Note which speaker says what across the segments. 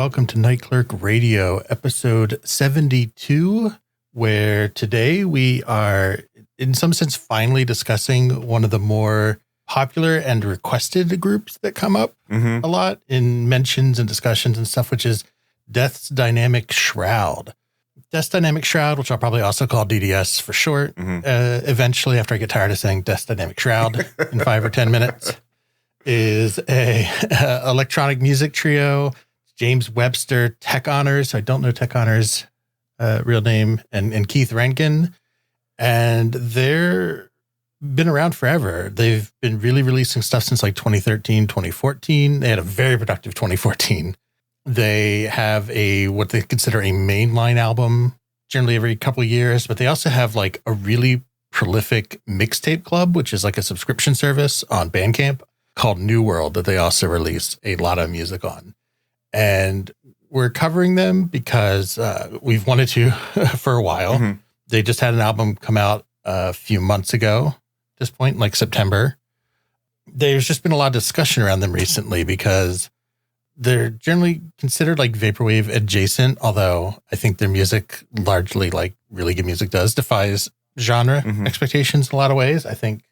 Speaker 1: welcome to Night Clerk Radio, episode 72, where today we are, in some sense, finally discussing one of the more popular and requested groups that come up a lot in mentions and discussions and stuff, which is Death's Dynamic Shroud. Death's Dynamic Shroud, which I'll probably also call DDS for short, eventually after I get tired of saying Death's Dynamic Shroud in 5 or 10 minutes, is a electronic music trio. James Webster Tech Honors. I don't know Tech Honors' real name, and Keith Rankin. And they're been around forever. They've been really releasing stuff since like 2013, 2014. They had a very productive 2014. They have what they consider a mainline album generally every couple of years, but they also have like a really prolific mixtape club, which is like a subscription service on Bandcamp called New World that they also release a lot of music on. And we're covering them because we've wanted to for a while. They just had an album come out a few months ago at this point, like September. There's just been a lot of discussion around them recently because they're generally considered like vaporwave adjacent, although I think their music largely, like really good music defies genre expectations in a lot of ways. I think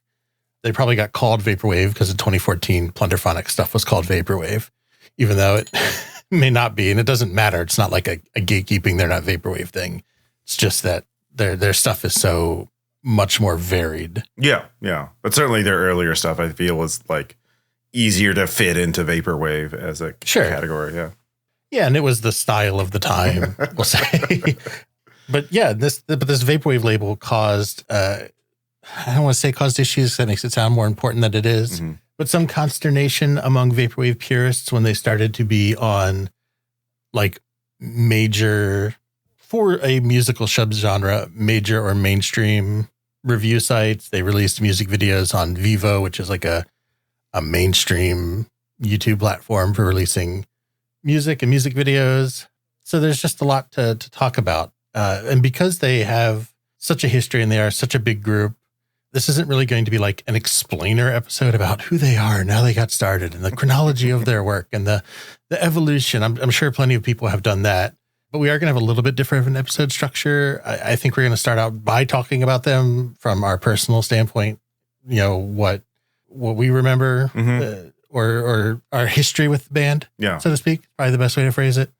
Speaker 1: they probably got called vaporwave because in 2014 plunderphonics stuff was called vaporwave, even though it may not be, and it doesn't matter. It's not like a gatekeeping they're not vaporwave thing. It's just that their stuff is so much more varied.
Speaker 2: Yeah. But certainly their earlier stuff I feel was like easier to fit into vaporwave as a category.
Speaker 1: Yeah, and it was the style of the time, we'll say. But yeah, this vaporwave label caused I don't want to say caused issues. That makes it sound more important than it is. But some consternation among vaporwave purists when they started to be on like major, for a musical subgenre, major or mainstream review sites. They released music videos on Vivo, which is like a mainstream YouTube platform for releasing music and music videos. So there's just a lot to talk about. And because they have such a history and they are such a big group, this isn't really going to be like an explainer episode about who they are and how they got started and the chronology of their work and the evolution. I'm sure plenty of people have done that, but we are going to have a little bit different of an episode structure. I think we're going to start out by talking about them from our personal standpoint, you know, what we remember or our history with the band, so to speak, probably the best way to phrase it.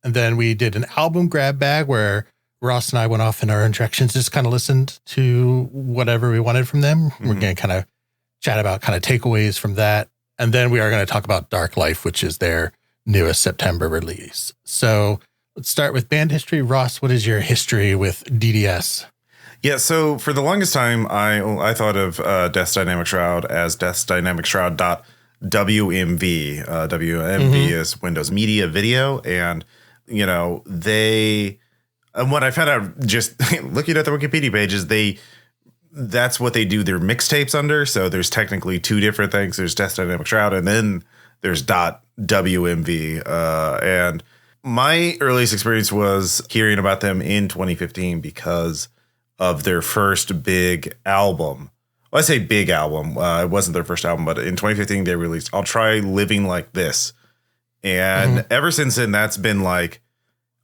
Speaker 1: And then we did an album grab bag where Ross and I went off in our own directions, just kind of listened to whatever we wanted from them. We're going to kind of chat about kind of takeaways from that. And then we are going to talk about Dark Life, which is their newest September release. So let's start with band history. Ross, what is your history with DDS?
Speaker 2: Yeah, so for the longest time, I thought of Death's Dynamic Shroud as Death's Dynamic Shroud.wmv. WMV is Windows Media Video. And, you know, and what I found out just looking at the Wikipedia page is that's what they do their mixtapes under. So there's technically two different things. There's Death's Dynamic Shroud and then there's .wmv. And my earliest experience was hearing about them in 2015 because of their first big album. Well, I say big album. It wasn't their first album, but in 2015 they released I'll Try Living Like This. And ever since then, that's been like,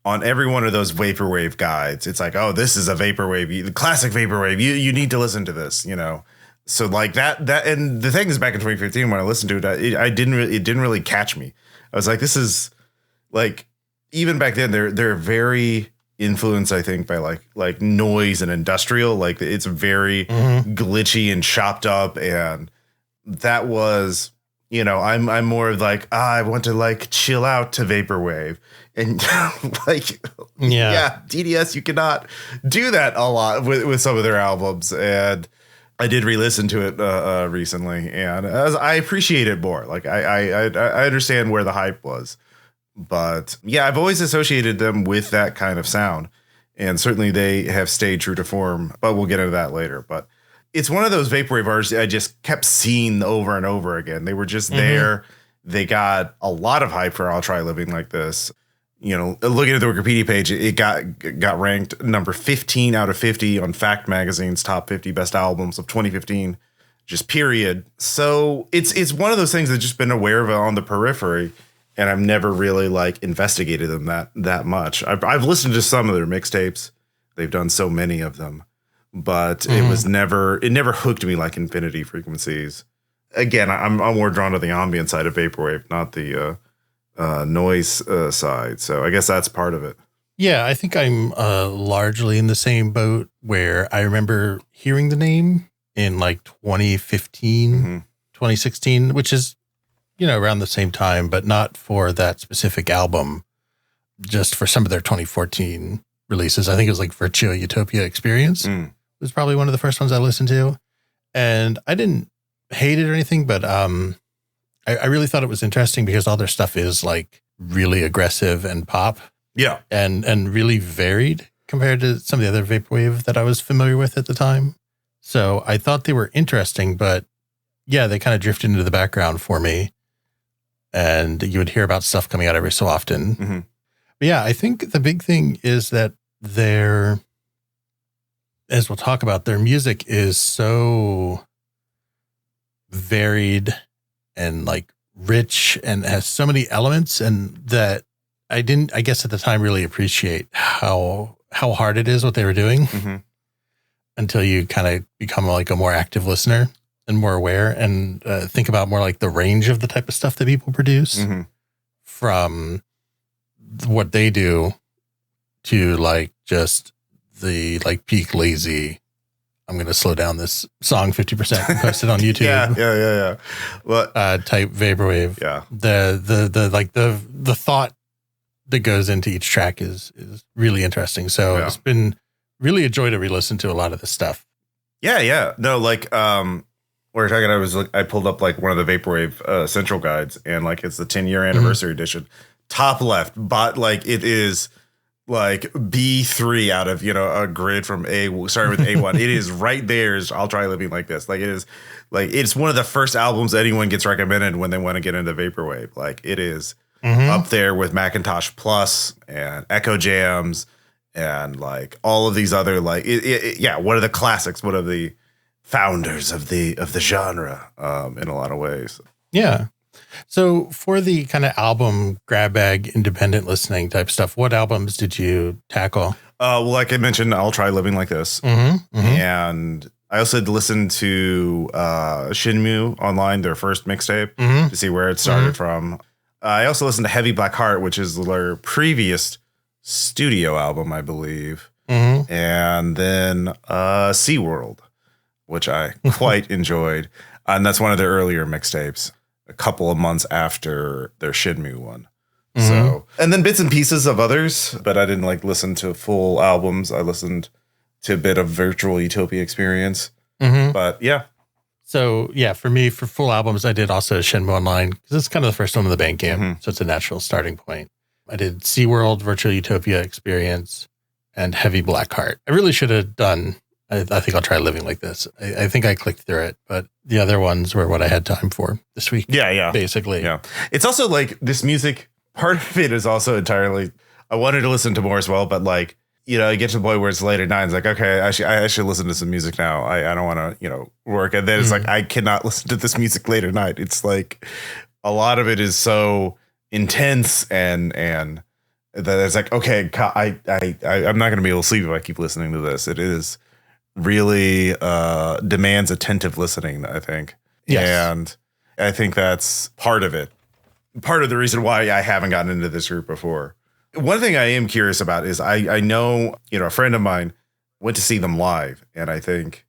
Speaker 2: on every one of those vaporwave guides, it's like, oh, this is a vaporwave, the classic vaporwave. You need to listen to this, you know. So like that, and the thing is, back in 2015 when I listened to it, it didn't really catch me. I was like, this is like, even back then, they're very influenced, I think, by like noise and industrial. Like it's very glitchy and chopped up, and that was, you know, I'm more of like, I want to like chill out to vaporwave. And like, DDS, you cannot do that a lot with some of their albums. And I did re-listen to it recently, and I appreciate it more. Like I understand where the hype was, but yeah, I've always associated them with that kind of sound, and certainly they have stayed true to form. But we'll get into that later. But it's one of those vaporwave artists I just kept seeing over and over again. They were just there. They got a lot of hype for I'll Try Living Like This. You know, looking at the Wikipedia page, it got ranked number 15 out of 50 on Fact Magazine's top 50 best albums of 2015, just period. So it's one of those things that's just been aware of on the periphery. and I've never really like investigated them that much. I've listened to some of their mixtapes. They've done so many of them, but it never hooked me like Infinity Frequencies. Again, I'm more drawn to the ambient side of vaporwave, not the noise side. So I guess that's part of it.
Speaker 1: Yeah, I think I'm largely in the same boat where I remember hearing the name in like 2015, 2016, which is, around the same time, but not for that specific album, just for some of their 2014 releases. I think it was like Virtua Utopia Experience. It was probably one of the first ones I listened to. And I didn't hate it or anything, but I really thought it was interesting because all their stuff is like really aggressive and pop.
Speaker 2: Yeah.
Speaker 1: And really varied compared to some of the other vaporwave that I was familiar with at the time. So I thought they were interesting, but yeah, they kind of drifted into the background for me. And you would hear about stuff coming out every so often. But yeah, I think the big thing is that as we'll talk about, their music is so varied and like rich and has so many elements, and that I guess at the time really appreciate how hard it is what they were doing until you kind of become like a more active listener and more aware and think about more like the range of the type of stuff that people produce from what they do to like just the like peak lazy, I'm going to slow down this song 50% and post it on YouTube.
Speaker 2: yeah. Well,
Speaker 1: type vaporwave.
Speaker 2: Yeah.
Speaker 1: The like the thought that goes into each track is really interesting. So it's been really a joy to re-listen to a lot of this stuff.
Speaker 2: Yeah. No, like we're talking. I pulled up like one of the vaporwave central guides, and like it's the 10-year anniversary edition. Top left, but like it is like B3 out of a grid from starting with A1. It is right there. I'll Try Living Like This. Like it is like it's one of the first albums anyone gets recommended when they want to get into vaporwave. Like it is up there with Macintosh Plus and Echo Jams and like all of these other like one of the classics, one of the founders of the genre in a lot of ways.
Speaker 1: Yeah. So for the kind of album grab bag independent listening type stuff, what albums did you tackle?
Speaker 2: Well, like I mentioned, I'll Try Living Like This. And I also had listened to Shinmu online, their first mixtape, to see where it started from. I also listened to Heavy Black Heart, which is their previous studio album, I believe. And then SeaWorld, which I quite enjoyed. And that's one of their earlier mixtapes, a couple of months after their Shinmu one. So, and then bits and pieces of others, but I didn't like listen to full albums. I listened to a bit of Virtual Utopia Experience. But yeah.
Speaker 1: So yeah, for me, for full albums, I did also Shenmue Online because it's kind of the first one in the Bandcamp. So it's a natural starting point. I did SeaWorld, Virtual Utopia Experience, and Heavy Black Heart. I really should have done, I think I'll Try Living Like This. I think I clicked through it, but the other ones were what I had time for this week.
Speaker 2: Yeah.
Speaker 1: Basically.
Speaker 2: Yeah. It's also like this music, part of it is also entirely, I wanted to listen to more as well, but like, you get to the point where it's late at night. It's like, okay, I should listen to some music now. I don't want to, work. And then it's like, I cannot listen to this music late at night. It's like a lot of it is so intense and that it's like, okay, I'm not going to be able to sleep if I keep listening to this. It is really demands attentive listening, I think.
Speaker 1: Yes.
Speaker 2: And I think that's part of it. Part of the reason why I haven't gotten into this group before. One thing I am curious about is I know, a friend of mine went to see them live. And I think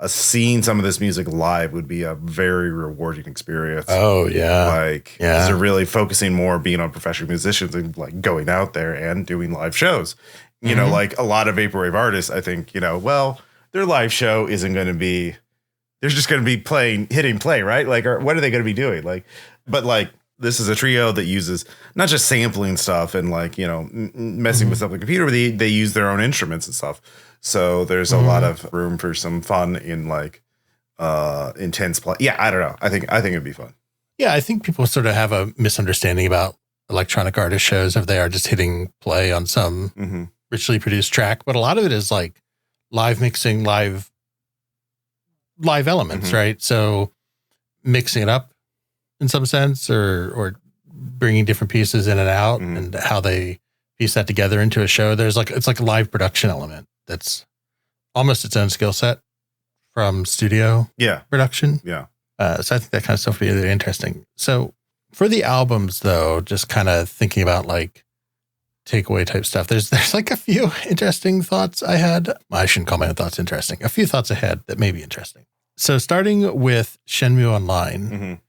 Speaker 2: seeing some of this music live would be a very rewarding experience.
Speaker 1: Oh, yeah.
Speaker 2: Like, they're really focusing more being on professional musicians and like going out there and doing live shows. Like a lot of vaporwave artists, I think, well, their live show isn't going to be, they're just going to be hitting play, right? Like, or what are they going to be doing? Like, but like, this is a trio that uses not just sampling stuff and like, messing with stuff like the computer, but they use their own instruments and stuff. So there's a lot of room for some fun in like intense play. Yeah, I don't know. I think it'd be fun.
Speaker 1: Yeah, I think people sort of have a misunderstanding about electronic artist shows if they are just hitting play on some richly produced track. But a lot of it is like live mixing, live elements, right? So mixing it up in some sense or bringing different pieces in and out and how they piece that together into a show. It's like a live production element that's almost its own skill set from studio production.
Speaker 2: Yeah.
Speaker 1: So I think that kind of stuff would be really interesting. So for the albums, though, just kind of thinking about like takeaway type stuff, there's like a few interesting thoughts I had. I shouldn't call my own thoughts interesting. A few thoughts I had that may be interesting. So starting with Shenmue Online,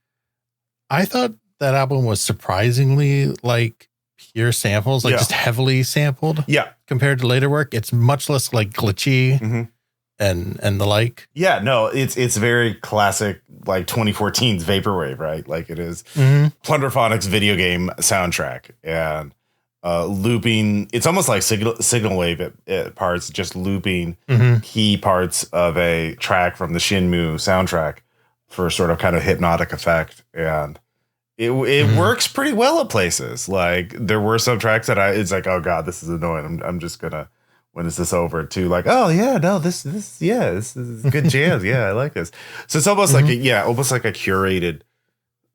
Speaker 1: I thought that album was surprisingly like pure samples, like just heavily sampled.
Speaker 2: Yeah.
Speaker 1: Compared to later work, it's much less like glitchy and the like.
Speaker 2: Yeah, no, it's very classic, like 2014's vaporwave, right? Like it is plunderphonics video game soundtrack and looping. It's almost like signal wave at parts, just looping key parts of a track from the Shenmue soundtrack for sort of kind of hypnotic effect. And it works pretty well at places. Like there were some tracks that it's like, oh God, this is annoying. I'm just gonna, when is this over? To like, oh yeah, no, this is good jazz. Yeah, I like this. So it's almost like almost like a curated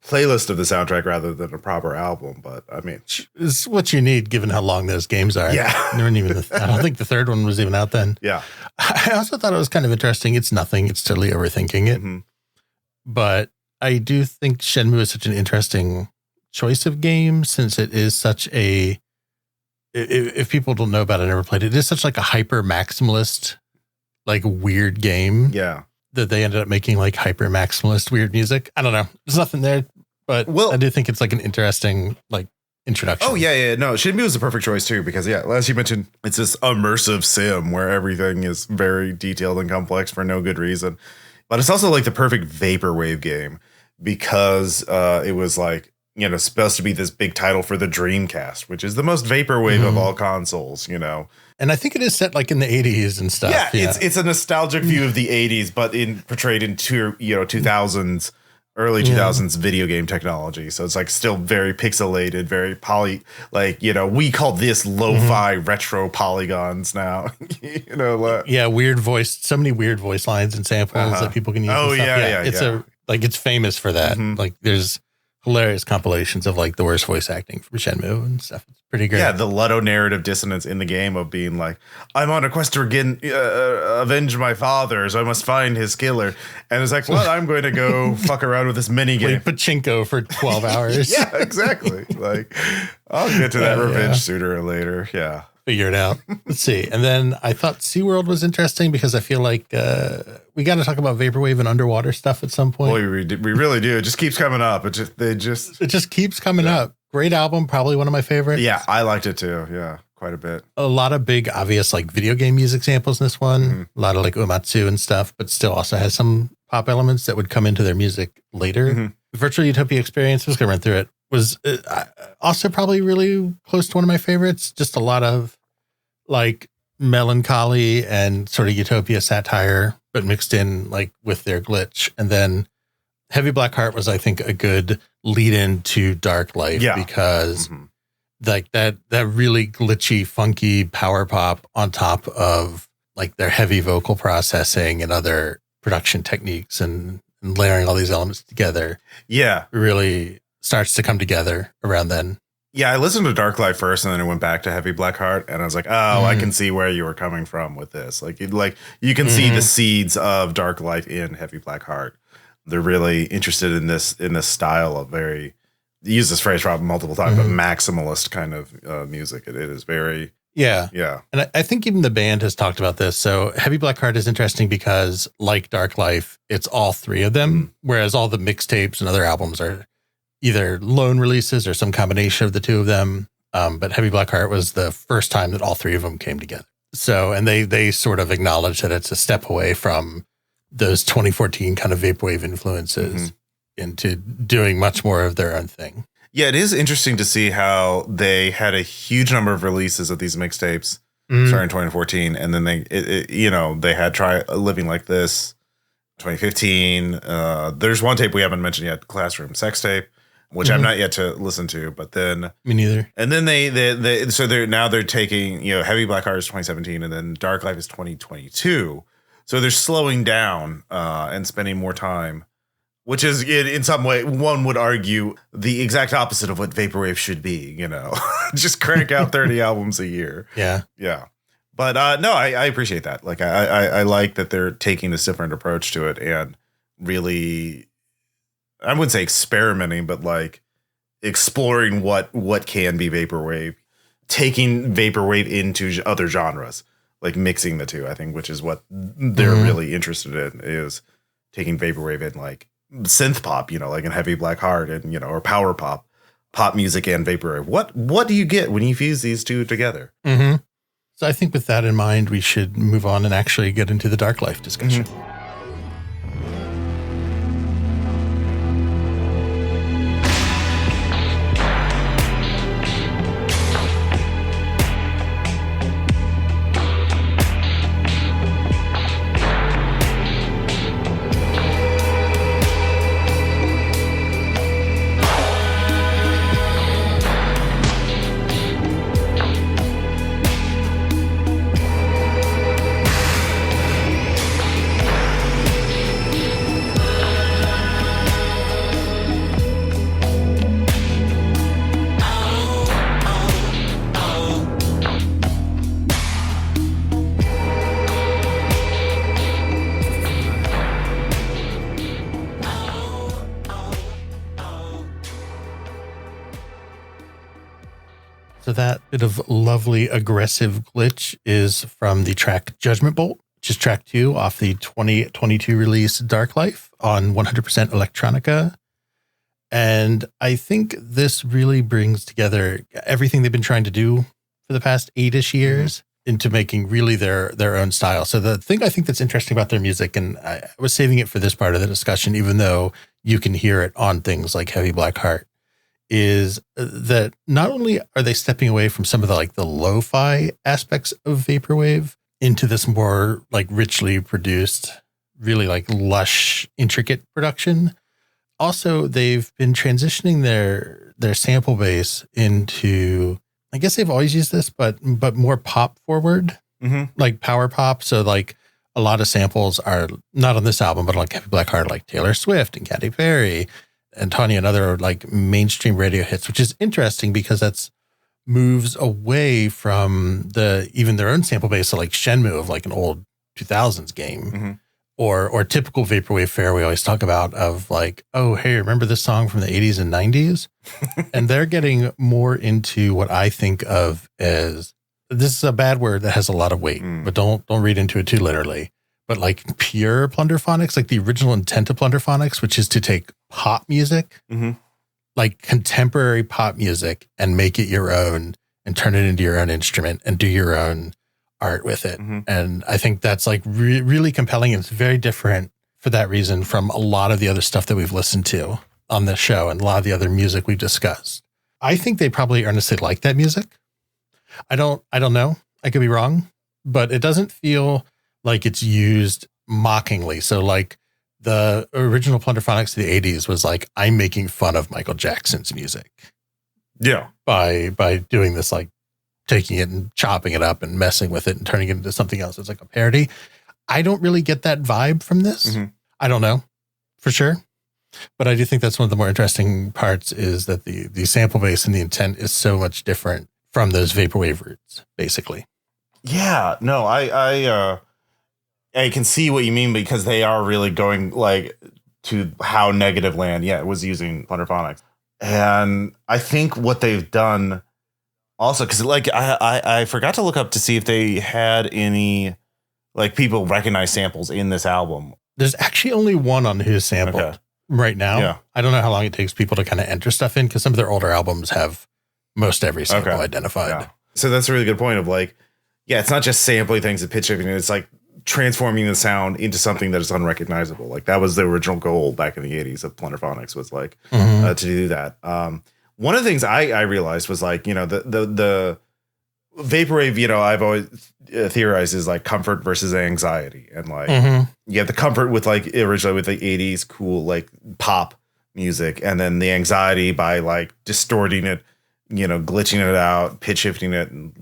Speaker 2: playlist of the soundtrack rather than a proper album. But I mean,
Speaker 1: it's what you need given how long those games are.
Speaker 2: Yeah.
Speaker 1: I don't think the third one was even out then.
Speaker 2: Yeah.
Speaker 1: I also thought it was kind of interesting. It's nothing. It's totally overthinking it. But I do think Shenmue is such an interesting choice of game since it is such a, if people don't know about it, never played it, it is such like a hyper maximalist, like weird game.
Speaker 2: Yeah.
Speaker 1: That they ended up making like hyper maximalist weird music. I don't know. There's nothing there, but I do think it's like an interesting like introduction.
Speaker 2: Oh yeah. No, Shenmue is the perfect choice too, because as you mentioned, it's this immersive sim where everything is very detailed and complex for no good reason. But it's also like the perfect vaporwave game because it was like, supposed to be this big title for the Dreamcast, which is the most vaporwave of all consoles,
Speaker 1: And I think it is set like in the 80s and stuff.
Speaker 2: Yeah. It's a nostalgic view of the 80s, but portrayed in 2000s, early 2000s video game technology. So it's like still very pixelated, very we call this lo-fi retro polygons now.
Speaker 1: Weird voice, so many weird voice lines and samples that people can use.
Speaker 2: Oh yeah.
Speaker 1: It's famous for that. Like there's hilarious compilations of like the worst voice acting from Shenmue and stuff. It's pretty great.
Speaker 2: Yeah, the Leto narrative dissonance in the game of being like, I'm on a quest to avenge my father, so I must find his killer. And it's like, well, I'm going to go fuck around with this mini game.
Speaker 1: Play pachinko for 12 hours.
Speaker 2: Yeah, exactly. Like, I'll get to that revenge sooner or later. Yeah.
Speaker 1: Figure it out. Let's see. And then I thought SeaWorld was interesting because I feel like we got to talk about vaporwave and underwater stuff at some point.
Speaker 2: Boy, we really do. It just keeps coming up. It
Speaker 1: just keeps coming up. Great album, probably one of my favorites.
Speaker 2: Yeah, I liked it too. Yeah, quite a bit.
Speaker 1: A lot of big, obvious like video game music samples in this one. A lot of like uematsu and stuff, but still also has some pop elements that would come into their music later. Virtual Utopia Experience, I'm just going to run through it, was also probably really close to one of my favorites. Just a lot of like melancholy and sort of utopia satire, but mixed in like with their glitch. And then Heavy Black Heart was, I think, a good lead into Dark Life because like that really glitchy, funky power pop on top of like their heavy vocal processing and other production techniques and layering all these elements together.
Speaker 2: Yeah.
Speaker 1: Really starts to come together around then.
Speaker 2: Yeah, I listened to Dark Life first, and then I went back to Heavy Black Heart, and I was like, "Oh, I can see where you were coming from with this. Like you can see the seeds of Dark Life in Heavy Black Heart. They're really interested in this style of very use this phrase probably multiple times, but maximalist kind of music. It is very yeah.
Speaker 1: And I think even the band has talked about this. So Heavy Black Heart is interesting because, like Dark Life, it's all three of them, whereas all the mixtapes and other albums are either lone releases or some combination of the two of them. But Heavy Black Heart was the first time that all three of them came together. So, and they sort of acknowledge that it's a step away from those 2014 kind of vaporwave influences into doing much more of their own thing.
Speaker 2: Yeah, it is interesting to see how they had a huge number of releases of these mixtapes starting in 2014. And then they had Try Living Like This, 2015. There's one tape we haven't mentioned yet, Classroom Sex Tape, which I'm not yet to listen to, but then
Speaker 1: me neither.
Speaker 2: And then they're taking, Heavy Black Heart is 2017 and then Dark Life is 2022. So they're slowing down and spending more time Which is in some way, one would argue the exact opposite of what vaporwave should be, just crank out 30 albums a year.
Speaker 1: Yeah.
Speaker 2: Yeah. But no, I appreciate that. Like, I like that they're taking this different approach to it and really, I wouldn't say experimenting, but like exploring what can be vaporwave, taking vaporwave into other genres, like mixing the two, I think, which is what they're really interested in, is taking vaporwave in like synth pop, like in Heavy Black Heart and, or power pop music and vaporwave. What do you get when you fuse these two together?
Speaker 1: Mm-hmm. So I think with that in mind, we should move on and actually get into the Dark Life discussion. So that bit of lovely aggressive glitch is from the track Judgment Bolt, which is track 2 off the 2022 release Dark Life on 100% Electronica. And I think this really brings together everything they've been trying to do for the past 8-ish years into making really their own style. So the thing I think that's interesting about their music, and I was saving it for this part of the discussion, even though you can hear it on things like Heavy Black Heart, is that not only are they stepping away from some of the like the lo-fi aspects of vaporwave into this more like richly produced, really like lush, intricate production. Also, they've been transitioning their sample base into, I guess they've always used this, but more pop forward, like power pop. So like a lot of samples are not on this album, but like Heavy Black Heart, like Taylor Swift and Katy Perry and Tanya and other like mainstream radio hits, which is interesting because that's moves away from even their own sample base, so like Shenmue of like an old 2000s game, or typical vaporwave fare we always talk about of like, oh, hey, remember this song from the 80s and 90s? And they're getting more into what I think of as, this is a bad word that has a lot of weight, but don't read into it too literally. But like pure plunderphonics, like the original intent of plunderphonics, which is to take pop music, like contemporary pop music, and make it your own and turn it into your own instrument and do your own art with it. And I think that's like really compelling. It's very different for that reason from a lot of the other stuff that we've listened to on this show and a lot of the other music we've discussed. I think they probably earnestly like that music. I don't know. I could be wrong, but it doesn't feel like it's used mockingly. So like the original plunderphonics of the 80s was like, I'm making fun of Michael Jackson's music.
Speaker 2: Yeah.
Speaker 1: By doing this, like taking it and chopping it up and messing with it and turning it into something else. It's like a parody. I don't really get that vibe from this. I don't know for sure. But I do think that's one of the more interesting parts is that the sample base and the intent is so much different from those vaporwave roots, basically.
Speaker 2: Yeah, no, I can see what you mean because they are really going like to how Negative Land, was using plunderphonics. And I think what they've done also, because like I forgot to look up to see if they had any like people recognize samples in this album.
Speaker 1: There's actually only one on who's sampled right now. Yeah. I don't know how long it takes people to kind of enter stuff in because some of their older albums have most every sample identified. Yeah.
Speaker 2: So that's a really good point of like, it's not just sampling things and pitch shifting. It's like transforming the sound into something that is unrecognizable. Like that was the original goal back in the 80s of plunderphonics was like to do that. One of the things I realized was like, the vaporwave, I've always theorized is like comfort versus anxiety. And like, you have the comfort with like originally with the 80s cool, like pop music. And then the anxiety by like distorting it, glitching it out, pitch shifting it, and,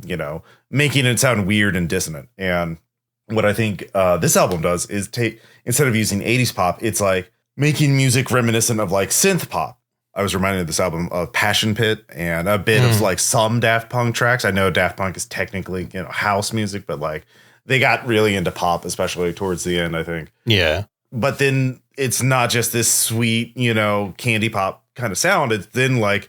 Speaker 2: making it sound weird and dissonant. And what I think this album does is instead of using 80s pop, it's like making music reminiscent of like synth pop. I was reminded of this album of Passion Pit and a bit of like some Daft Punk tracks. I know Daft Punk is technically, house music, but like they got really into pop, especially towards the end, I think.
Speaker 1: Yeah.
Speaker 2: But then it's not just this sweet, candy pop kind of sound. It's then like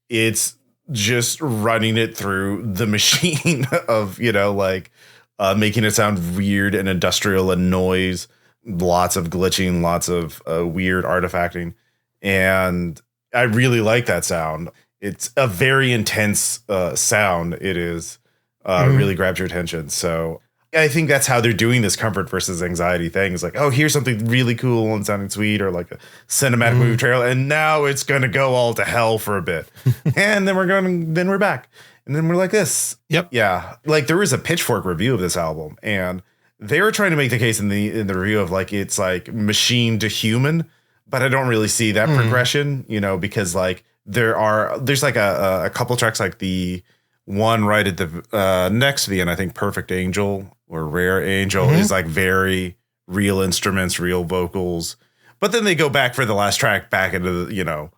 Speaker 2: it's just running it through the machine of, making it sound weird and industrial and noise, lots of glitching, lots of weird artifacting. And I really like that sound. It's a very intense sound. It is really grabs your attention. So I think that's how they're doing this comfort versus anxiety thing. It's like, oh, here's something really cool and sounding sweet, or like a cinematic movie trailer, and now it's going to go all to hell for a bit, and then we're back, and then we're like this.
Speaker 1: Yep.
Speaker 2: Yeah. Like there was a Pitchfork review of this album, and they were trying to make the case in the review of like it's like machine to human. But I don't really see that progression, because like there's like a couple tracks, like the one right at the next to the end, I think Perfect Angel or Rare Angel is like very real instruments, real vocals. But then they go back for the last track back into the,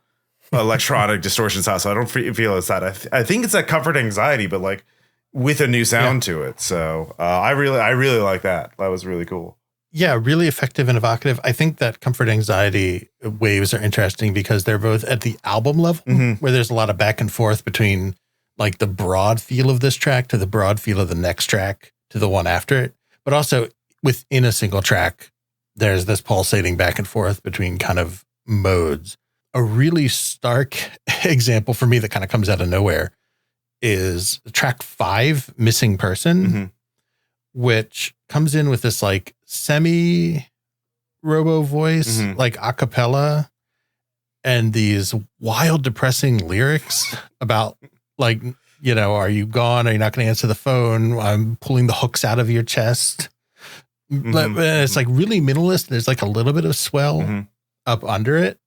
Speaker 2: electronic distortion sound. So I don't feel it's that. I think it's that comfort anxiety, but like with a new sound to it. So I really like that. That was really cool.
Speaker 1: Yeah, really effective and evocative. I think that comfort anxiety waves are interesting because they're both at the album level, where there's a lot of back and forth between like the broad feel of this track to the broad feel of the next track to the one after it. But also within a single track, there's this pulsating back and forth between kind of modes. A really stark example for me that kind of comes out of nowhere is track 5, Missing Person, which comes in with this like semi robo voice, like a cappella, and these wild, depressing lyrics about like, are you gone? Are you not going to answer the phone? I'm pulling the hooks out of your chest. It's like really minimalist. There's like a little bit of swell up under it,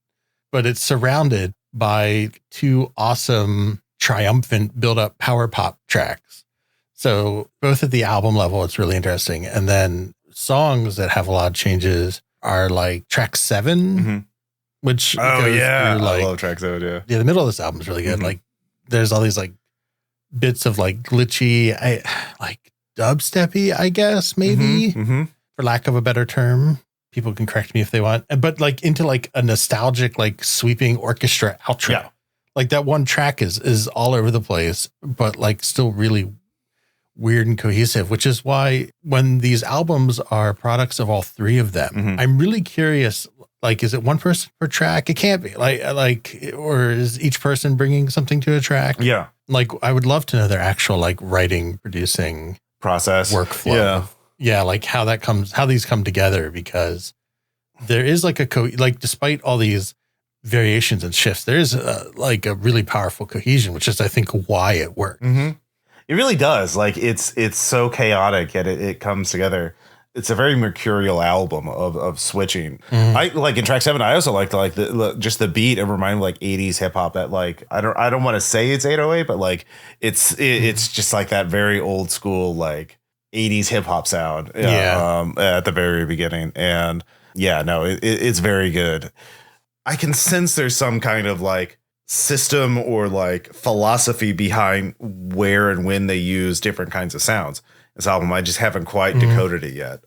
Speaker 1: but it's surrounded by 2 awesome, triumphant build-up power pop tracks. So both at the album level, it's really interesting. And then songs that have a lot of changes are like track 7, which goes through, like,
Speaker 2: I love track 7.
Speaker 1: Yeah, the middle of this album is really good. Like there's all these like bits of like glitchy, like dubsteppy, I guess, maybe for lack of a better term. People can correct me if they want, but like into like a nostalgic, like sweeping orchestra outro. Yeah. Like that one track is all over the place, but like still really weird and cohesive, which is why when these albums are products of all 3 of them, I'm really curious, like, is it one person per track? It can't be like, or is each person bringing something to a track?
Speaker 2: Yeah.
Speaker 1: Like, I would love to know their actual like writing, producing
Speaker 2: process
Speaker 1: workflow. Yeah. Like how these come together, because there is like despite all these variations and shifts, there is like a really powerful cohesion, which is, I think, why it works.
Speaker 2: It really does. Like it's so chaotic, yet it comes together. It's a very mercurial album of switching. I like in track 7. I also liked like just the beat. It reminded me like 80s hip hop. That like I don't want to say it's 808, but like it's just like that very old school like 80s hip hop sound. At the very beginning, and it's very good. I can sense there's some kind of like system or like philosophy behind where and when they use different kinds of sounds. This album, I just haven't quite decoded it yet.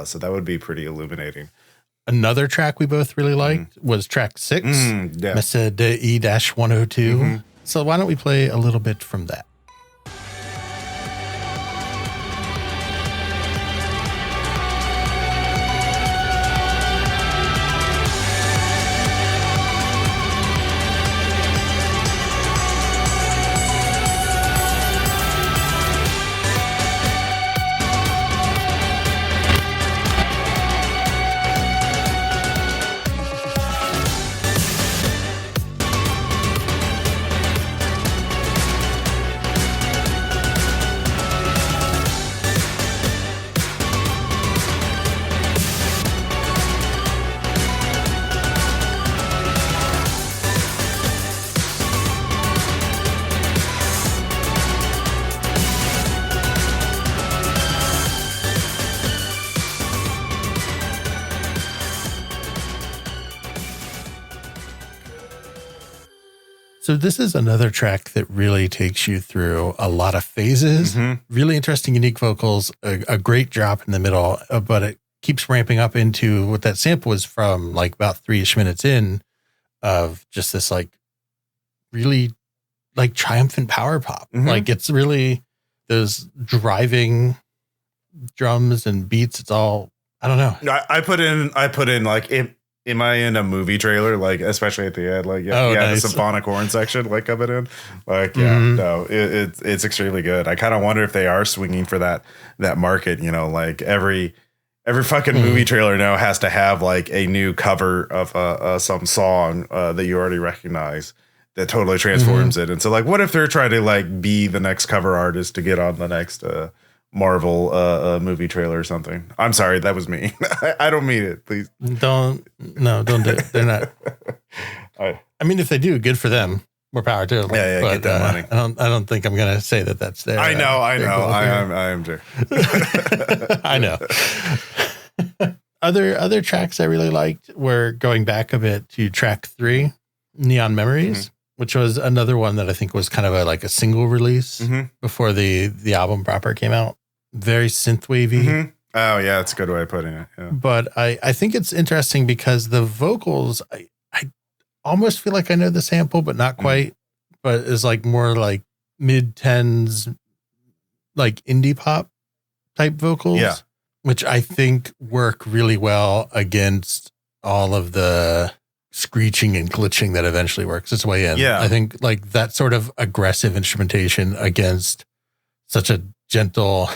Speaker 2: So that would be pretty illuminating.
Speaker 1: Another track we both really liked was track 6, Messe de E-102. So why don't we play a little bit from that? So this is another track that really takes you through a lot of phases, really interesting, unique vocals, a great drop in the middle, but it keeps ramping up into what that sample was from, like about 3-ish minutes in, of just this like really like triumphant power pop. Like it's really those driving drums and beats. It's all, I don't know.
Speaker 2: I put in like, am I in a movie trailer? Like, especially at the end, like,
Speaker 1: nice.
Speaker 2: The symphonic horn section, like coming in, like, no, it's extremely good. I kind of wonder if they are swinging for that market, you know, like every fucking movie trailer now has to have like a new cover of some song that you already recognize that totally transforms it. And so like, what if they're trying to like be the next cover artist to get on the next Marvel movie trailer or something? I'm sorry, that was me. I don't mean it. Please
Speaker 1: don't do it. They're not. I mean, if they do, good for them. More power to them.
Speaker 2: Yeah,
Speaker 1: but,
Speaker 2: get that money.
Speaker 1: I don't think I'm gonna say that that's their.
Speaker 2: I know. I am too.
Speaker 1: I know. Other tracks I really liked were going back a bit to track 3, Neon Memories, which was another one that I think was kind of a single release before the album proper came out. Very synthwavy.
Speaker 2: Oh yeah, that's a good way of putting it. Yeah.
Speaker 1: But I think it's interesting because the vocals, I almost feel like I know the sample, but not quite. But it's like more like mid-10s, like indie pop type vocals.
Speaker 2: Yeah.
Speaker 1: Which I think work really well against all of the screeching and glitching that eventually works its way in.
Speaker 2: Yeah.
Speaker 1: I think like that sort of aggressive instrumentation against such a gentle,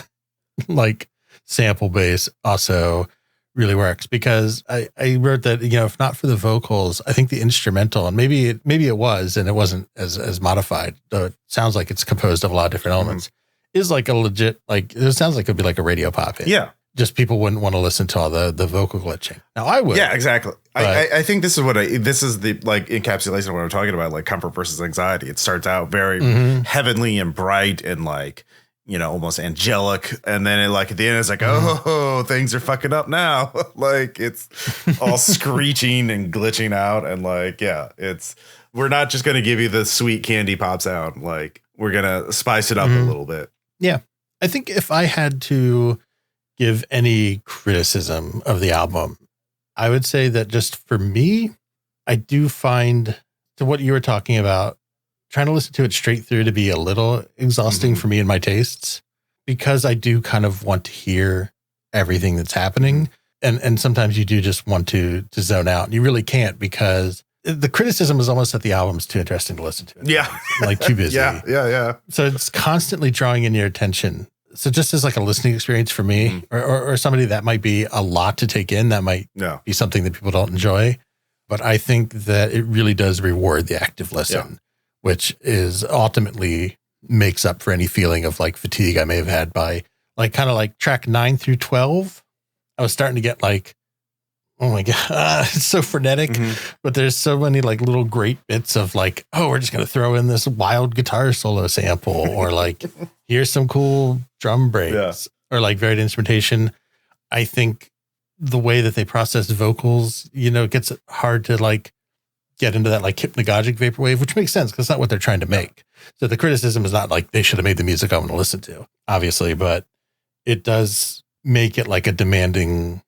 Speaker 1: like sample bass also really works, because I wrote that, you know, if not for the vocals, I think the instrumental, and maybe it was, and it wasn't as modified, though it sounds like it's composed of a lot of different elements, is like a legit, like it sounds like it'd be like a radio pop hit.
Speaker 2: Yeah.
Speaker 1: Just people wouldn't want to listen to all the vocal glitching. Now I would.
Speaker 2: Yeah, exactly. I think this is the like encapsulation of what I'm talking about, like comfort versus anxiety. It starts out very heavenly and bright and like, you know, almost angelic. And then it, like at the end, it's like, oh, things are fucking up now. Like it's all screeching and glitching out. And like, yeah, we're not just going to give you the sweet candy pop sound. Like we're going to spice it up a little bit.
Speaker 1: Yeah. I think if I had to give any criticism of the album, I would say that just for me, I do find, to what you were talking about, trying to listen to it straight through to be a little exhausting for me and my tastes, because I do kind of want to hear everything that's happening. And sometimes you do just want to zone out, and you really can't, because the criticism is almost that the album's too interesting to listen to.
Speaker 2: Yeah.
Speaker 1: Like too busy.
Speaker 2: Yeah.
Speaker 1: So it's constantly drawing in your attention. So just as like a listening experience for me, or somebody that might be a lot to take in, that might be something that people don't enjoy. But I think that it really does reward the active listen, which is ultimately makes up for any feeling of like fatigue I may have had by like kind of like track 9 through 12. I was starting to get like, oh my God, it's so frenetic, but there's so many like little great bits of like, oh, we're just going to throw in this wild guitar solo sample, or like, here's some cool drum breaks, or like varied instrumentation. I think the way that they process vocals, you know, it gets hard to like get into that like hypnagogic vaporwave, which makes sense because it's not what they're trying to make. So the criticism is not like they should have made the music I want to listen to, obviously, but it does make it like a demanding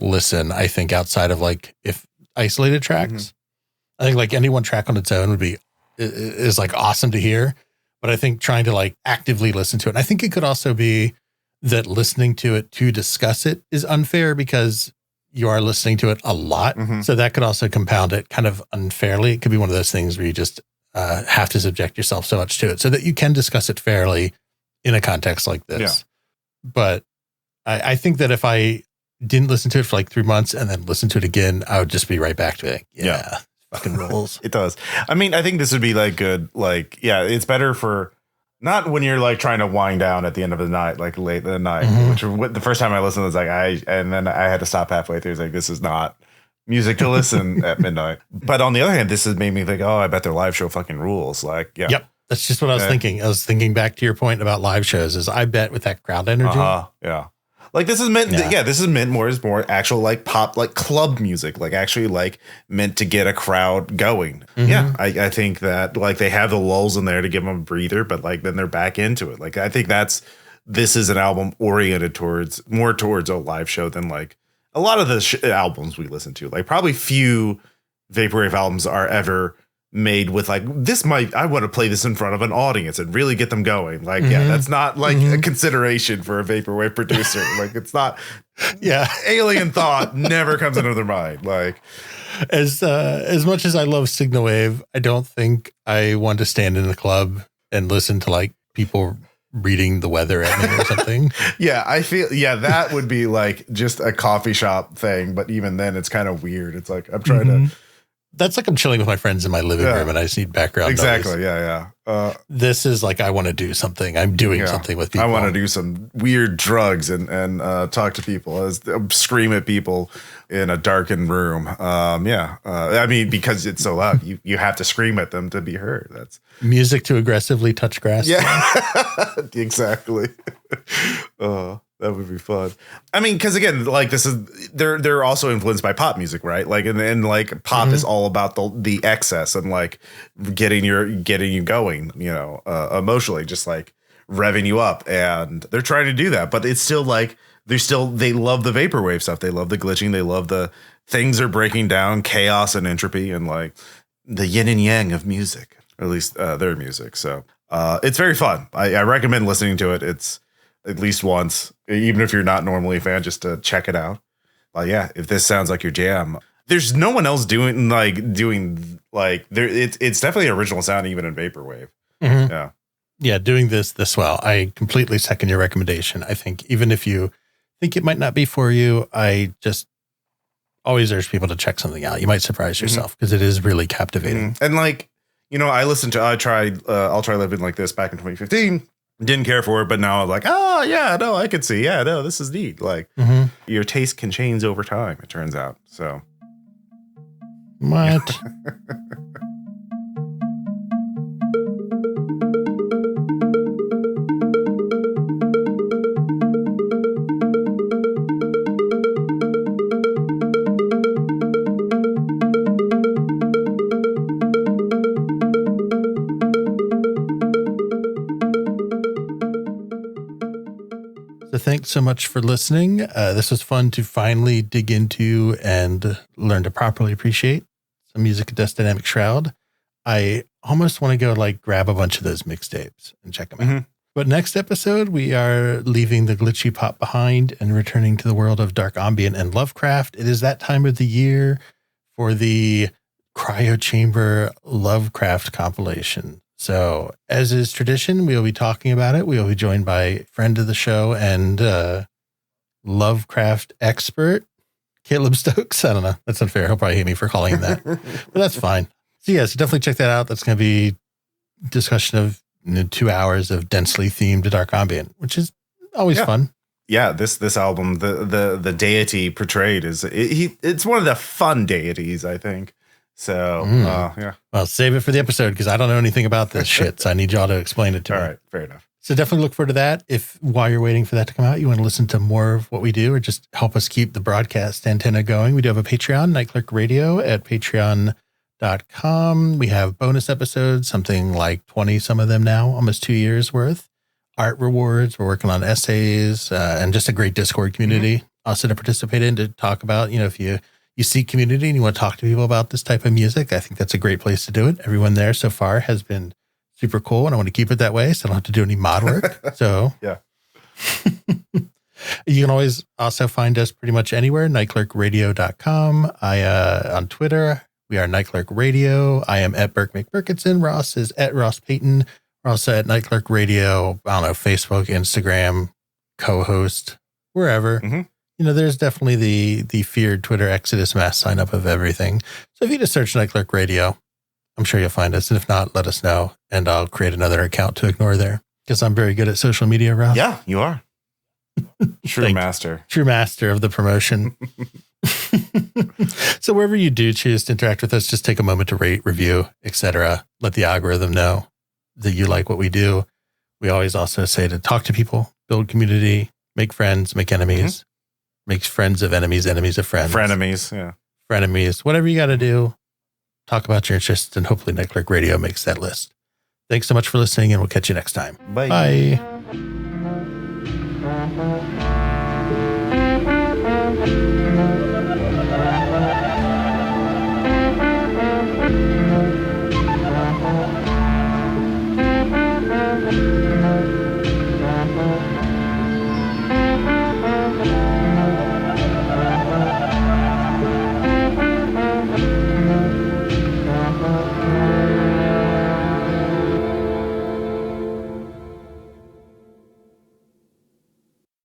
Speaker 1: listen, I think, outside of like if isolated tracks. I think like any one track on its own is like awesome to hear, but I think trying to like actively listen to it, and I think it could also be that listening to it to discuss it is unfair because you are listening to it a lot. So that could also compound it kind of unfairly. It could be one of those things where you just have to subject yourself so much to it so that you can discuss it fairly in a context like this. But I think that if I didn't listen to it for like 3 months and then listen to it again, I would just be right back to it. Fucking rules.
Speaker 2: It does. I mean, I think this would be like good. Like, yeah, it's better for not when you're like trying to wind down at the end of the night, like late in the night, which the first time I listened was like, and then I had to stop halfway through. It's like, this is not music to listen at midnight. But on the other hand, this has made me think, oh, I bet their live show fucking rules. Like,
Speaker 1: Yep. That's just what I was thinking. I was thinking back to your point about live shows is I bet with that crowd energy.
Speaker 2: Like this is meant, this is meant more as more actual like pop, like club music, like actually like meant to get a crowd going. Mm-hmm. Yeah, I think that like they have the lulls in there to give them a breather, but like then they're back into it. Like I think this is an album oriented more towards a live show than like a lot of the albums we listen to. Like probably few vaporwave albums are ever made with like I want to play this in front of an audience and really get them going. Like, that's not like a consideration for a vaporwave producer. Like it's not, alien thought never comes into their mind. Like
Speaker 1: as much as I love Signal Wave, I don't think I want to stand in a club and listen to like people reading the weather at me or something.
Speaker 2: I feel, that would be like just a coffee shop thing. But even then it's kind of weird. It's like, I'm trying to,
Speaker 1: that's like I'm chilling with my friends in my living room and I just need background
Speaker 2: exactly
Speaker 1: noise. This is like I want to do something. I'm doing something with people.
Speaker 2: I want to do some weird drugs and talk to people, scream at people in a darkened room. I mean, because it's so loud, you have to scream at them to be heard. That's
Speaker 1: music to aggressively touch grass.
Speaker 2: Yeah, exactly. That would be fun. I mean, because again, like this is they're also influenced by pop music, right? Like and like pop is all about the excess and like getting you going, emotionally, just like revving you up. And they're trying to do that, but it's still like they love the vaporwave stuff. They love the glitching. They love the things are breaking down, chaos and entropy, and like the yin and yang of music, or at least their music. So it's very fun. I recommend listening to it. It's at least once, even if you're not normally a fan, just to check it out. If this sounds like your jam, there's no one else doing there. It's definitely original sound, even in vaporwave.
Speaker 1: Doing this well. I completely second your recommendation. I think even if you think it might not be for you, I just always urge people to check something out. You might surprise yourself because it is really captivating.
Speaker 2: And like, I tried I'll Try Living Like This back in 2015. Didn't care for it, but now I'm like, I could see. This is neat. Like your taste can change over time, it turns out. So
Speaker 1: what? So thanks so much for listening. This was fun to finally dig into and learn to properly appreciate some music at Dynamic Shroud. I almost want to go like grab a bunch of those mixtapes and check them out. But next episode, we are leaving the glitchy pop behind and returning to the world of dark ambient and Lovecraft. It is that time of the year for the Cryo Chamber Lovecraft compilation. So, as is tradition, we'll be talking about it. We'll be joined by friend of the show and Lovecraft expert, Caleb Stokes. I don't know. That's unfair. He'll probably hate me for calling him that, but that's fine. So, definitely check that out. That's going to be discussion of 2 hours of densely themed dark ambient, which is always fun.
Speaker 2: Yeah, this album, the deity portrayed it's one of the fun deities, I think. So,
Speaker 1: Well, save it for the episode because I don't know anything about this shit. So I need y'all to explain it to me.
Speaker 2: All right, fair enough.
Speaker 1: So definitely look forward to that. If while you're waiting for that to come out, you want to listen to more of what we do or just help us keep the broadcast antenna going, we do have a Patreon, Nightclerk Radio at patreon.com. We have bonus episodes, something like 20, some of them now, almost 2 years worth. Art rewards. We're working on essays and just a great Discord community also to participate in, to talk about, if you seek community and you want to talk to people about this type of music, I think that's a great place to do it. Everyone there so far has been super cool, and I want to keep it that way so I don't have to do any mod work. So you can always also find us pretty much anywhere, nightclerkradio.com. On Twitter, we are Nightclerk Radio. I am at Burke McBurkitson. Ross is at Ross Payton. We're also at Nightclerk Radio. I don't know, Facebook, Instagram, co-host, wherever. There's definitely the feared Twitter exodus mass sign up of everything. So if you just search Nightclerk Radio, I'm sure you'll find us. And if not, let us know. And I'll create another account to ignore there because I'm very good at social media, Ross.
Speaker 2: Yeah, you are. True master.
Speaker 1: True master of the promotion. So wherever you do choose to interact with us, just take a moment to rate, review, etc. Let the algorithm know that you like what we do. We always also say to talk to people, build community, Make friends, make enemies, make friends of enemies, enemies of friends.
Speaker 2: Frenemies, yeah.
Speaker 1: Frenemies, whatever you got to do. Talk about your interests, and hopefully Nightclerk Radio makes that list. Thanks so much for listening, and we'll catch you next time.
Speaker 2: Bye.
Speaker 1: Bye.